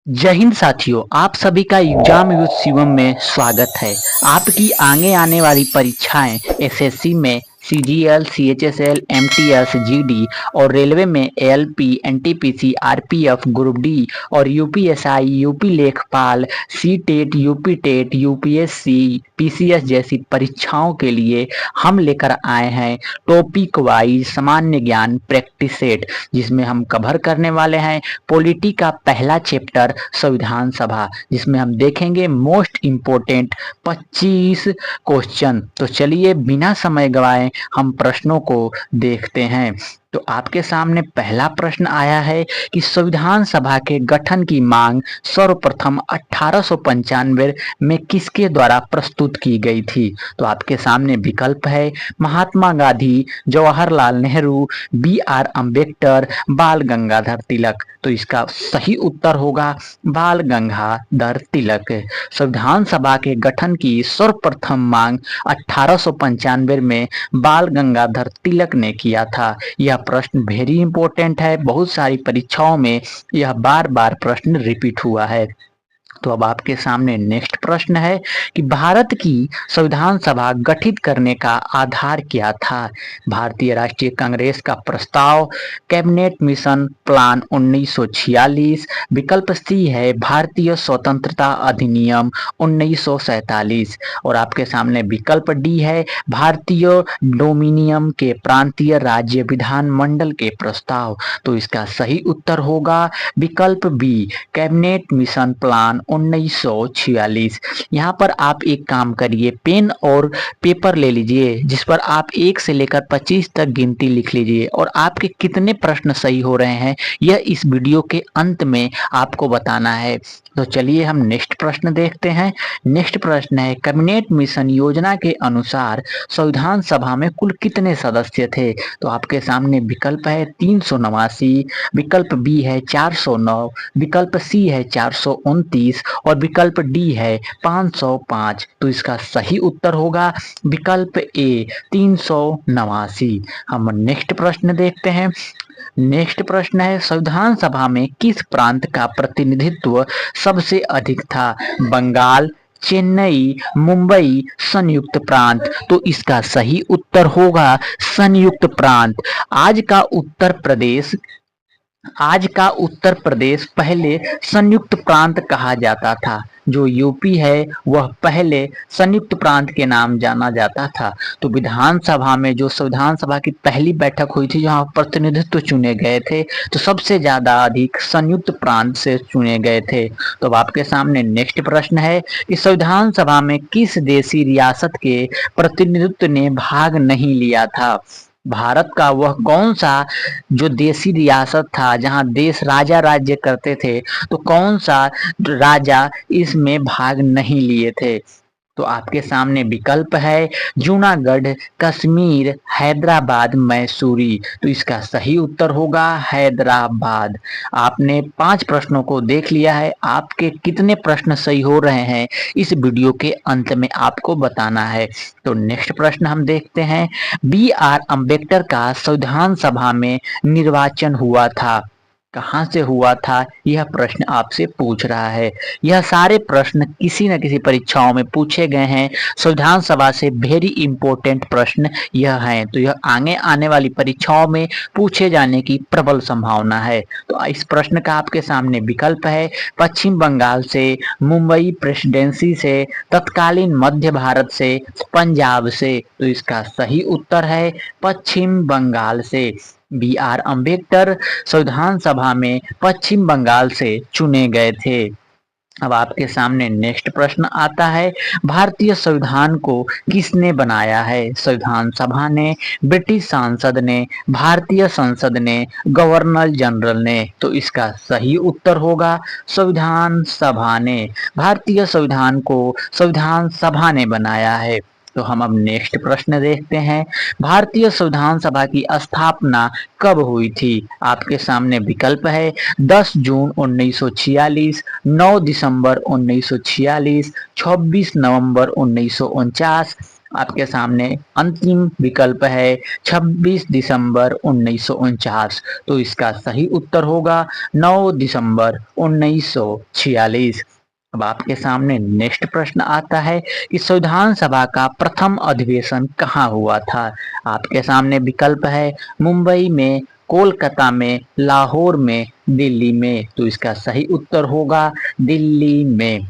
जय हिंद साथियों, आप सभी का एग्जाम विद शिवम में स्वागत है। आपकी आगे आने वाली परीक्षाएं एसएससी में सीजीएल, सीएचएसएल, एमटीएस, जीडी और रेलवे में ALP, NTPC, RPF, group D और यूपीएसआई, यूपी लेखपाल, C TET, UP TET, UPSC, PCS जैसी परीक्षाओं के लिए हम लेकर आए हैं टॉपिक वाइज सामान्य ज्ञान प्रैक्टिस सेट, जिसमें हम कवर करने वाले हैं पॉलिटी का पहला चैप्टर संविधान सभा, जिसमें हम देखेंगे मोस्ट इम्पोर्टेंट 25 क्वेश्चन। तो चलिए बिना समय गवाए हम प्रश्नों को देखते हैं। तो आपके सामने पहला प्रश्न आया है कि संविधान सभा के गठन की मांग सर्वप्रथम 1895 में किसके द्वारा प्रस्तुत की गई थी। तो आपके सामने विकल्प है महात्मा गांधी, जवाहरलाल नेहरू, बी आर अम्बेडकर, बाल गंगाधर तिलक। तो इसका सही उत्तर होगा बाल गंगाधर तिलक। संविधान सभा के गठन की सर्वप्रथम मांग 1895 में बाल गंगाधर तिलक ने किया था। यह प्रश्न वेरी इंपॉर्टेंट है, बहुत सारी परीक्षाओं में यह बार बार प्रश्न रिपीट हुआ है। तो अब आपके सामने नेक्स्ट प्रश्न है कि भारत की संविधान सभा गठित करने का आधार क्या था। भारतीय राष्ट्रीय कांग्रेस का प्रस्ताव, कैबिनेट मिशन प्लान 1946, विकल्प सी है भारतीय स्वतंत्रता अधिनियम 1947 और आपके सामने विकल्प डी है भारतीय डोमिनियन के प्रांतीय राज्य विधानमंडल के प्रस्ताव। तो इसका सही उत्तर होगा विकल्प बी कैबिनेट मिशन प्लान 1946। यहाँ पर आप एक काम करिए, पेन और पेपर ले लीजिए जिस पर आप 1 से लेकर 25 तक गिनती लिख लीजिए और आपके कितने प्रश्न सही हो रहे हैं यह इस वीडियो के अंत में आपको बताना है। तो चलिए हम नेक्स्ट प्रश्न देखते हैं। नेक्स्ट प्रश्न है कैबिनेट मिशन योजना के अनुसार संविधान सभा में कुल कितने सदस्य थे। तो आपके सामने विकल्प है 389, विकल्प बी है 409, विकल्प सी है 429 और विकल्प डी है 505। तो इसका सही उत्तर होगा विकल्प ए 389। हम नेक्स्ट प्रश्न देखते हैं। नेक्स्ट प्रश्न है संविधान सभा में किस प्रांत का प्रतिनिधित्व सबसे अधिक था। बंगाल, चेन्नई, मुंबई, संयुक्त प्रांत। तो इसका सही उत्तर होगा संयुक्त प्रांत। आज का उत्तर प्रदेश पहले संयुक्त प्रांत कहा जाता था। जो यूपी है वह पहले संयुक्त प्रांत के नाम जाना जाता था। तो विधानसभा में जो संविधान सभा की पहली बैठक हुई थी जहां प्रतिनिधित्व चुने गए थे तो सबसे ज्यादा अधिक संयुक्त प्रांत से चुने गए थे। तो अब आपके सामने नेक्स्ट प्रश्न है कि संविधान सभा में किस देशी रियासत के प्रतिनिधित्व ने भाग नहीं लिया था। भारत का वह कौन सा जो देशी रियासत था जहां देश राजा राज्य करते थे, तो कौन सा राजा इसमें भाग नहीं लिए थे। तो आपके सामने विकल्प है जूनागढ़, कश्मीर, हैदराबाद, मैसूरी। तो इसका सही उत्तर होगा हैदराबाद। आपने 5 प्रश्नों को देख लिया है, आपके कितने प्रश्न सही हो रहे हैं इस वीडियो के अंत में आपको बताना है। तो नेक्स्ट प्रश्न हम देखते हैं। बी आर अम्बेडकर का संविधान सभा में निर्वाचन हुआ था, कहां से हुआ था यह प्रश्न आपसे पूछ रहा है। यह सारे प्रश्न किसी न किसी परीक्षाओं में पूछे गए हैं, संविधान सभा से वेरी इंपॉर्टेंट प्रश्न यह हैं। तो यह आगे आने वाली परीक्षाओं में पूछे जाने की प्रबल संभावना है। तो इस प्रश्न का आपके सामने विकल्प है पश्चिम बंगाल से, मुंबई प्रेसिडेंसी से, तत्कालीन मध्य भारत से, पंजाब से। तो इसका सही उत्तर है पश्चिम बंगाल से। बी आर अम्बेडकर संविधान सभा में पश्चिम बंगाल से चुने गए थे। अब आपके सामने नेक्स्ट प्रश्न आता है भारतीय संविधान को किसने बनाया है। संविधान सभा ने, ब्रिटिश सांसद ने, भारतीय संसद ने, गवर्नर जनरल ने। तो इसका सही उत्तर होगा संविधान सभा ने। भारतीय संविधान को संविधान सभा ने बनाया है। तो हम अब नेक्स्ट प्रश्न देखते हैं। भारतीय संविधान सभा की स्थापना कब हुई थी। आपके सामने विकल्प है 10 जून 1946, 9 दिसंबर 1946, 26 नवंबर 1949, आपके सामने अंतिम विकल्प है 26 दिसंबर 1949। तो इसका सही उत्तर होगा 9 दिसंबर 1946। अब आपके सामने नेक्स्ट प्रश्न आता है कि संविधान सभा का प्रथम अधिवेशन कहाँ हुआ था। आपके सामने विकल्प है मुंबई में, कोलकाता में, लाहौर में, दिल्ली में। तो इसका सही उत्तर होगा दिल्ली में।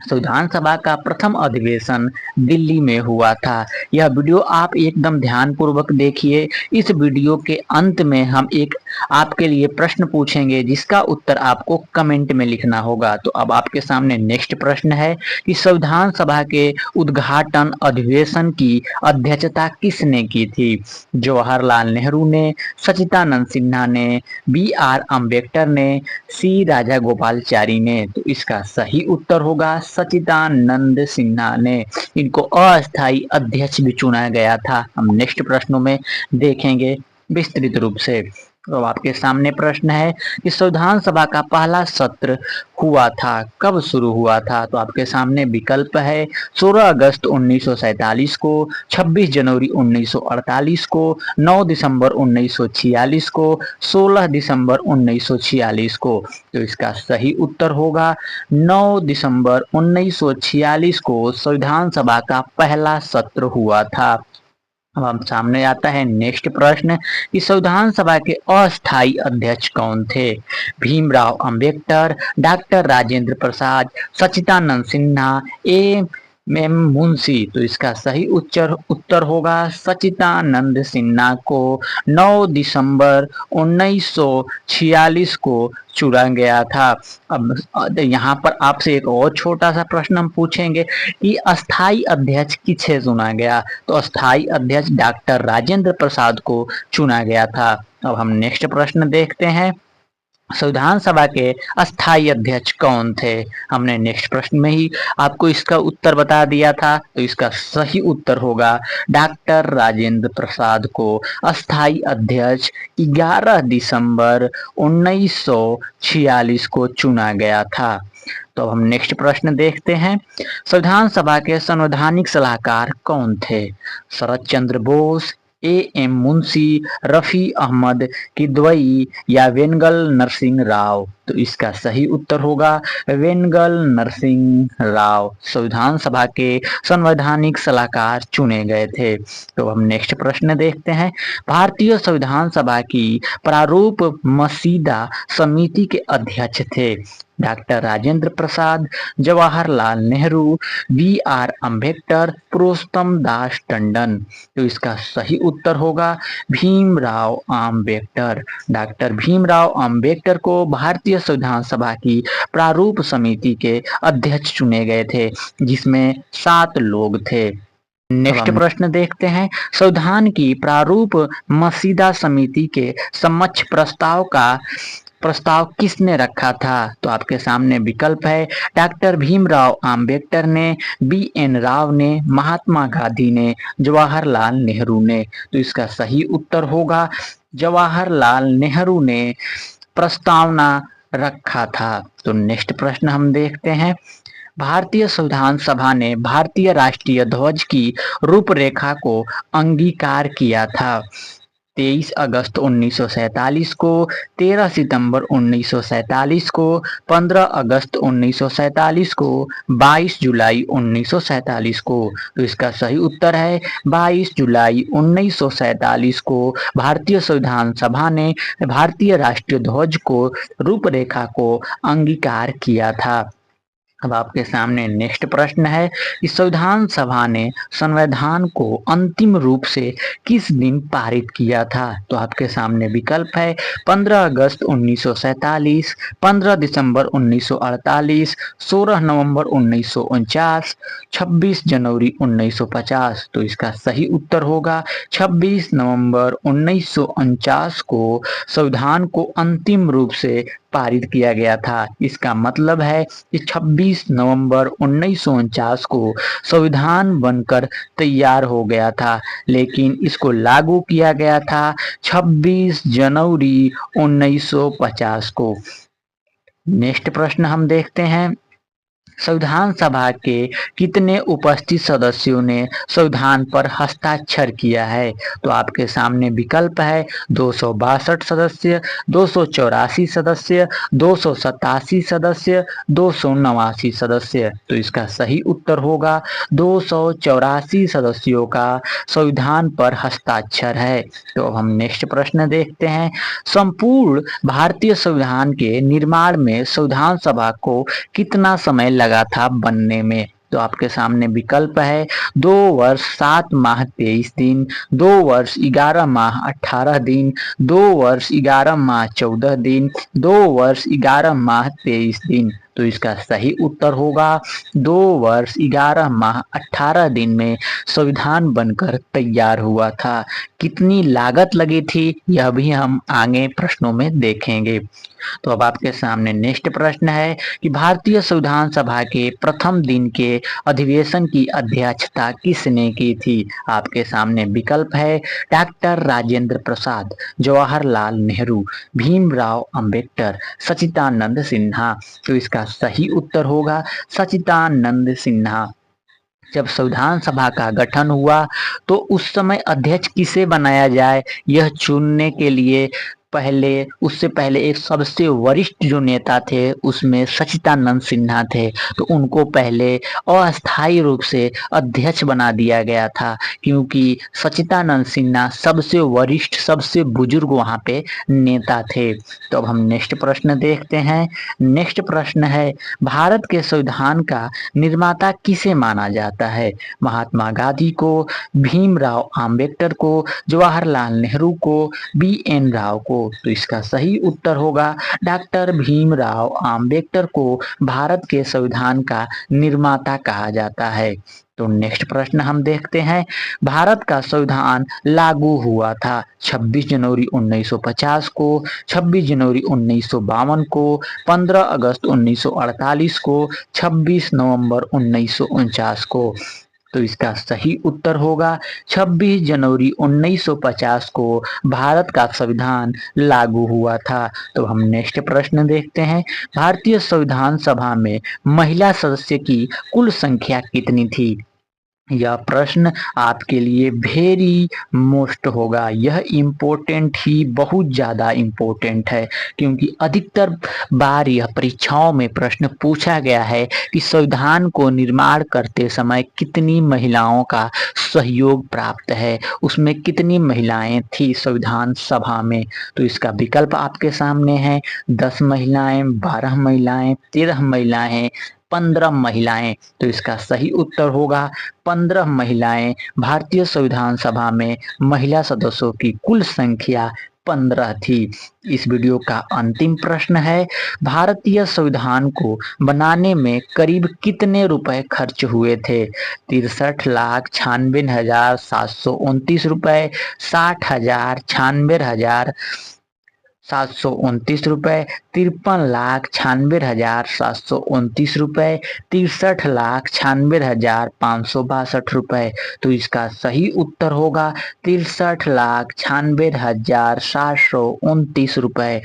संविधान सभा का प्रथम अधिवेशन दिल्ली में हुआ था। यह वीडियो आप एकदम ध्यानपूर्वक देखिए। इस वीडियो के अंत में हम एक आपके लिए प्रश्न पूछेंगे जिसका उत्तर आपको कमेंट में लिखना होगा। तो अब आपके सामने नेक्स्ट प्रश्न है कि संविधान सभा के उद्घाटन अधिवेशन की अध्यक्षता किसने की थी। जवाहरलाल नेहरू ने, सच्चिदानंद सिन्हा ने, B.R. अम्बेडकर ने, सी राजागोपालाचारी ने। तो इसका सही उत्तर होगा सच्चिदानंद सिन्हा ने। इनको अस्थायी अध्यक्ष भी चुना गया था। हम नेक्स्ट प्रश्नों में देखेंगे विस्तृत रूप से। तो आपके सामने प्रश्न है कि संविधान सभा का पहला सत्र हुआ था, कब शुरू हुआ था। तो आपके सामने विकल्प है 16 अगस्त 1947 को, 26 जनवरी 1948 को, 9 दिसंबर 1946 को, 16 दिसंबर 1946 को। तो इसका सही उत्तर होगा 9 दिसंबर 1946 को संविधान सभा का पहला सत्र हुआ था। अब सामने आता है नेक्स्ट प्रश्न कि संविधान सभा के अस्थायी अध्यक्ष कौन थे। भीमराव अंबेडकर, डॉक्टर राजेंद्र प्रसाद, सच्चिदानंद सिन्हा, एम मुंशी। तो इसका सही उत्तर होगा सच्चिदानंद सिन्हा को 9 दिसंबर 1946 को चुना गया था। अब यहाँ पर आपसे एक और छोटा सा प्रश्न हम पूछेंगे कि अस्थाई अध्यक्ष किसे चुना गया। तो अस्थाई अध्यक्ष डॉक्टर राजेंद्र प्रसाद को चुना गया था। अब हम नेक्स्ट प्रश्न देखते हैं, संविधान सभा के अस्थायी अध्यक्ष कौन थे। हमने नेक्स्ट प्रश्न में ही आपको इसका उत्तर बता दिया था। तो इसका सही उत्तर होगा डॉक्टर राजेंद्र प्रसाद को अस्थायी अध्यक्ष 11 दिसंबर 1946 को चुना गया था। तो हम नेक्स्ट प्रश्न देखते हैं, संविधान सभा के संवैधानिक सलाहकार कौन थे। शरद चंद्र बोस, एम मुंशी, रफी अहमद किदवई या वेंगल नरसिंह राव। तो इसका सही उत्तर होगा वेंगल नरसिंह राव संविधान सभा के संवैधानिक सलाहकार चुने गए थे। तो हम नेक्स्ट प्रश्न देखते हैं, भारतीय संविधान सभा की प्रारूप मसीदा समिति के अध्यक्ष थे। Doctor Rajendra Prasad, Jawaharlal Nehru, B.R. अम्बेडकर, पुरुषोत्तम दास टंडन। तो इसका सही उत्तर होगा भीमराव अम्बेडकर। डॉक्टर भीमराव अम्बेडकर को भारतीय संविधान सभा की प्रारूप समिति के अध्यक्ष चुने गए थे, जिसमें 7 लोग थे। नेक्स्ट प्रश्न देखते हैं, संविधान की प्रारूप मसीदा समिति के समक्ष प्रस्ताव किसने रखा था। तो आपके सामने विकल्प है डॉक्टर भीमराव अंबेडकर ने, B.N. राव ने, महात्मा गांधी ने, जवाहरलाल नेहरू ने। तो इसका सही उत्तर होगा जवाहरलाल नेहरू ने प्रस्तावना रखा था। तो नेक्स्ट प्रश्न हम देखते हैं, भारतीय संविधान सभा ने भारतीय राष्ट्रीय ध्वज की रूपरेखा को अंगीकार किया था। 23 अगस्त 1947 को, 13 सितंबर 1947 को, 15 अगस्त 1947 को, 22 जुलाई 1947 को। तो इसका सही उत्तर है 22 जुलाई 1947 को भारतीय संविधान सभा ने भारतीय राष्ट्रीय ध्वज को रूपरेखा को अंगीकार किया था। अब आपके सामने नेक्स्ट प्रश्न है कि संविधान सभा ने संविधान को अंतिम रूप से किस दिन पारित किया था। तो आपके सामने विकल्प है 15 अगस्त 1947, 15 दिसंबर 1948, 16 नवंबर 1949, 26 जनवरी 1950। तो इसका सही उत्तर होगा 26 नवंबर 1949 को संविधान को अंतिम रूप से पारित किया गया था। इसका मतलब है कि 26 नवंबर 1949 को संविधान बनकर तैयार हो गया था, लेकिन इसको लागू किया गया था 26 जनवरी 1950 को। नेक्स्ट प्रश्न हम देखते हैं, संविधान सभा के कितने उपस्थित सदस्यों ने संविधान पर हस्ताक्षर किया है? तो आपके सामने विकल्प है 262 सदस्य, 284 सदस्य, 287 सदस्य, 289 सदस्य। तो इसका सही उत्तर होगा 284 सदस्यों का संविधान पर हस्ताक्षर है। तो अब हम नेक्स्ट प्रश्न देखते हैं। संपूर्ण भारतीय संविधान के निर्माण में संविधान सभा को कितना समय लगा था बनने में? तो आपके सामने विकल्प है 2 वर्ष 7 माह 23 दिन, 2 वर्ष 11 माह 18 दिन, 2 वर्ष 11 माह 14 दिन, 2 वर्ष 11 माह 23 दिन। तो इसका सही उत्तर होगा 2 वर्ष 11 माह 18 दिन में संविधान बनकर तैयार हुआ था। कितनी लागत लगी थी यह भी हम आगे प्रश्नों में देखेंगे। तो अब आपके सामने नेक्स्ट प्रश्न है कि भारतीय संविधान सभा के प्रथम दिन के अधिवेशन की अध्यक्षता किसने की थी? आपके सामने विकल्प है डॉक्टर राजेंद्र प्रसाद, जवाहरलाल नेहरू, भीमराव अंबेडकर, सच्चिदानंद सिन्हा। तो इसका सही उत्तर होगा सच्चिदानंद सिन्हा। जब संविधान सभा का गठन हुआ तो उस समय अध्यक्ष किसे बनाया जाए यह चुनने के लिए उससे पहले एक सबसे वरिष्ठ जो नेता थे उसमें सच्चिदानंद सिन्हा थे, तो उनको पहले अस्थायी रूप से अध्यक्ष बना दिया गया था क्योंकि सच्चिदानंद सिन्हा सबसे वरिष्ठ सबसे बुजुर्ग वहां पे नेता थे। तो अब हम नेक्स्ट प्रश्न देखते हैं। नेक्स्ट प्रश्न है भारत के संविधान का निर्माता किसे माना जाता है? महात्मा गांधी को, भीमराव अंबेडकर को, जवाहरलाल नेहरू को, BN राव को। तो इसका सही उत्तर होगा डॉक्टर भीमराव अंबेडकर को भारत के संविधान का निर्माता कहा जाता है। तो नेक्स्ट प्रश्न हम देखते हैं। भारत का संविधान लागू हुआ था 26 जनवरी 1950 को, 26 जनवरी 1952 को, 15 अगस्त 1948 को, 26 नवंबर 1949 को। तो इसका सही उत्तर होगा 26 जनवरी 1950 को भारत का संविधान लागू हुआ था। तो हम नेक्स्ट प्रश्न देखते हैं। भारतीय संविधान सभा में महिला सदस्य की कुल संख्या कितनी थी? यह प्रश्न आपके लिए वेरी मोस्ट होगा। यह इम्पोर्टेंट ही बहुत ज़्यादा इम्पोर्टेंट है क्योंकि अधिकतर बार यह परीक्षाओं में प्रश्न पूछा गया है कि संविधान को निर्माण करते समय कितनी महिलाओं का सहयोग प्राप्त है, उसमें कितनी महिलाएं थी संविधान सभा में। तो इसका विकल्प आपके सामने है 10 महिलाएं, 12 महिलाएं, 13 महिलाएं, 15 महिलाएं। तो इसका सही उत्तर होगा 15 महिलाएं। भारतीय संविधान सभा में महिला सदस्यों की कुल संख्या 15 थी। इस वीडियो का अंतिम प्रश्न है भारतीय संविधान को बनाने में करीब कितने रुपए खर्च हुए थे? 63,96,729 रुपए, 60,96,729 रुपए, 53,96,729 रुपए, 63,96,562 रुपए। तो इसका सही उत्तर होगा 63,96,729 रुपए।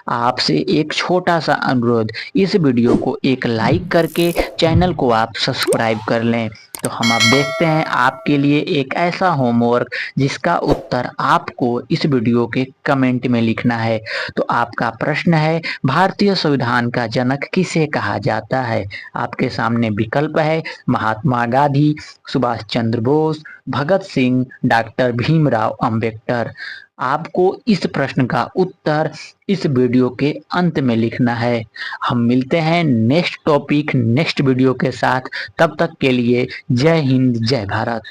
आपसे एक छोटा सा अनुरोध, इस वीडियो को एक लाइक करके चैनल को आप सब्सक्राइब कर लें। तो हम अब देखते हैं आपके लिए एक ऐसा होमवर्क जिसका उत्तर आपको इस वीडियो के कमेंट में लिखना है। तो आपका प्रश्न है भारतीय संविधान का जनक किसे कहा जाता है? आपके सामने विकल्प है महात्मा गांधी, सुभाष चंद्र बोस, भगत सिंह, डॉक्टर भीमराव अंबेडकर। आपको इस प्रश्न का उत्तर इस वीडियो के अंत में लिखना है। हम मिलते हैं नेक्स्ट टॉपिक नेक्स्ट वीडियो के साथ। तब तक के लिए जय हिंद जय भारत।